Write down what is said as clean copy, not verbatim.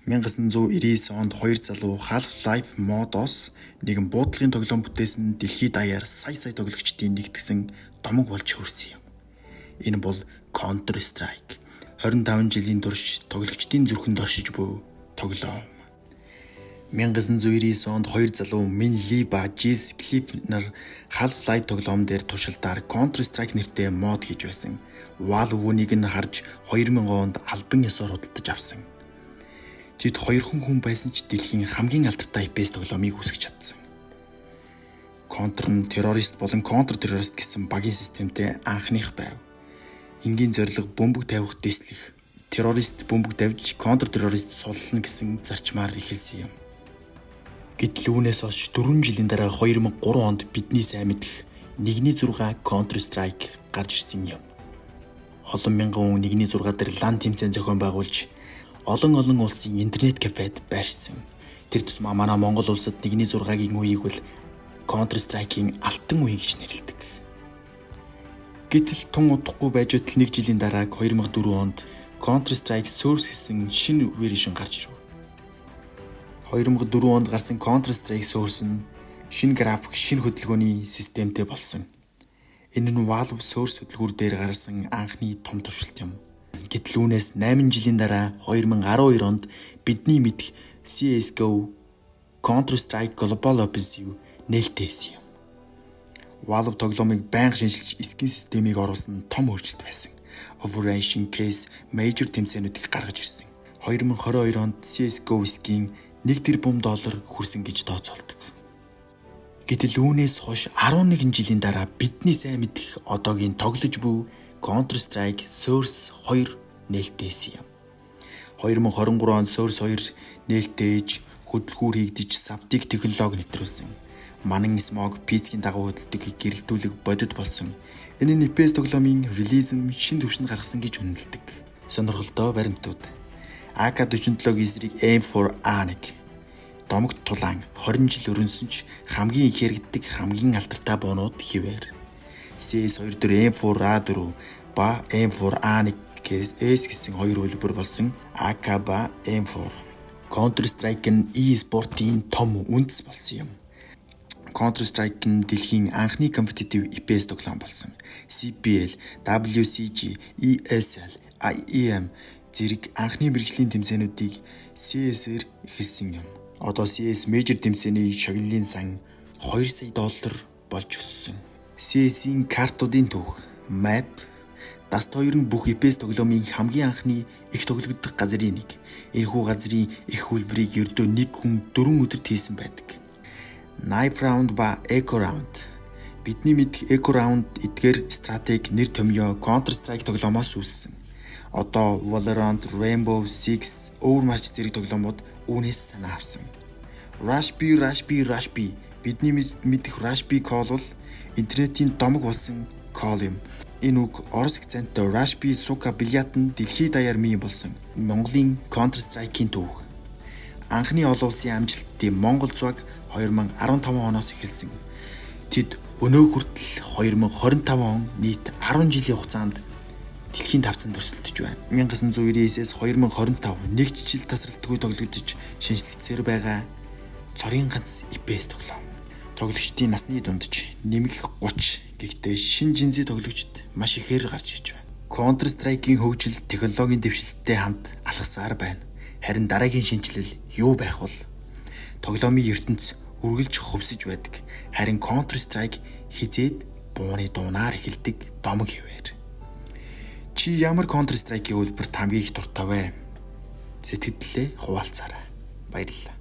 1999 онд хоёр залуу Half-Life модоос нэгэн буудлын тоглоом бүтээсэн дэлхийд даяар сая тоглогчдын нэгтгэсэн домог болж хөрсөн юм. Энэ бол Counter-Strike. 25 жилийн турш тоглогчдын зүрхэнд оршиж буй тоглоом. 1999 онд хоёр залуу Min Lee ба Jesse Cliff нар Half-Life тоглоом дээр туршилтаар Counter-Strike нэртэй мод хийж байсан. Valve үүнийг нь харж 2000 онд албан ёсоор худалдаж авсан. Тэд 200 хүн байсан ч дэлхийн хамгийн алдартай FPS тоглоомыг үүсгэж чадсан. Counter нь террорист болон контр-террорист гэсэн багийн системтэй анхных байв. Энгийн зорилго бөмбөг тавих дэслэх. Террорист бөмбөг давж контр-террорист суллана гэсэн зарчмаар эхэлсэн юм. Гэтэл үүнээс хойш 4 жилийн дараа 2003 онд бидний сайн мэдэх 1.6 Counter-Strike гарч ирсэн юм. Олон мянган хүн 1.6 дээр LAN тэмцээн зохион байгуулж олон улсын интернет кафед байршсан. Тэр тусмаа манай Монгол улсад 1.6-гийн үеийг бол Counter-Strike-ийн алтан үе гэж нэрлэдэг. Гэтэл тун удахгүй байж байтал 1 жилийн дараа 2004 онд Counter-Strike Source гэсэн шинэ вершн гарч ирв. 2004 онд гарсан Counter-Strike Source нь шинэ график, шинэ хөдөлгөөний системтэй болсон. Энэ нь Valve Source хөтөлбөр дээр гарсан анхны том туршилт юм. Гэтэл үүнээс 8 жилийн дараа 2012 онд бидний мэдэх CS:GO Counter-Strike Global Offensive нээлттэйсэн юм. Valve тоглоомыг байнга шинжилж скин системийг оруулсан том өөрчлөлт байсан. Operation Case Major тэмцээнүүдийг гаргаж ирсэн. 2022 онд CS:GO скин $1 тэрбум хүрсэн гэж тооцоолдог. Гэтэл үүнээс хойш 11 жилийн дараа бидний сайн мэдэх одоогийн тоглож буй Counter-Strike Source 2 нээлттэйсэн юм. 2023 онд Source 2 нээлттэйж хөдөлгүүр хийгдэж савтик технологи нэвтрүүлсэн. Манан Smog PC-ийн дагуу хөдөлдөг гэрэлтүүлэг бодит болсон. Энэ нь FPS тоглоомын релизм шин түвшинд гаргасан гэж үнэлдэг. Сонирхолтой баримтууд. AK-47 эсрэг M4A1 домогт тулаан 20 жил өрнөсөн ч хамгийн их хэрэгддэг хамгийн алдартай буунууд хിവэр. CS2 дээр M4A4 ба M4A1 S гэсэн хоёр хөлбөр болсон AK ба M4. Counter-Strike нь e-спортын том үндэс болсон юм. Counter-Strike нь дэлхийн анхны компетитив FPS тоглоом болсон. CPL, WCG, ESL, IEM зэрэг анхны мэргэжлийн тэмцээнүүдийг CS-ээр эхэлсэн юм. Одоо CS Major тэмцээний шагналын сан $2 сая болж өссөн. CS-ийн картуудын түүх, map, Dust 2 нь бүх FPS тоглоомын хамгийн анхны их тоглогддог газрын нэг. Энэхүү газрын их хөлбөрийг ердөө нэг хүн 4 өдөрт хийсэн байдаг. Knife Round ба Echo Round. Бидний мэдэх Echo Round эдгээр стратеги нэр томьёо Counter-Strike тоглоомоос үүссэн. Одоо Valorant, Rainbow Six, Overwatch зэрэг тоглоомууд үүнээс санаа авсан. Rush B. Бидний мэдэх Rush B call бол интернетийн домог болсон call юм. Энэ үг орос акценттай Rush B Suka Bilyat нь дэлхийд даяар мий болсон. Монголын Counter-Strike-ийн түүх. Анхны олон улсын амжилтын Монгол цуг 2015 оноос эхэлсэн. Тэд өнөө хүртэл 2025 он нийт 10 жилийн хугацаанд дэлхийн давцанд өрсөлдөж байна. 1999-ээс 2025 нэг жил тасралтгүй тоглогдож шинжлэгдсээр байгаа цорын ганц FPS тоглоом. Тоглогчдын насны дундч нэмэх 30. Гэхдээ шинэ жинзээ тоглогчд маш ихээр гарч иж байна. Counter-Strike-ийн хөгжил технологийн дэвшилттэй хамт алхасаар байна. Харин дараагийн шинжилэл юу байх вэ? Тоглоомын ертөнц үргэлж хөвсөж байдаг. Харин Counter-Strike хизээд бууны дуунаар эхэлдэг домог хിവэр. Чи ямар Counter-Strike-ийн хөлбөрт хамгийн их дуртай вэ? Сэтгэлдээ хуваалцаарай. Баярлалаа.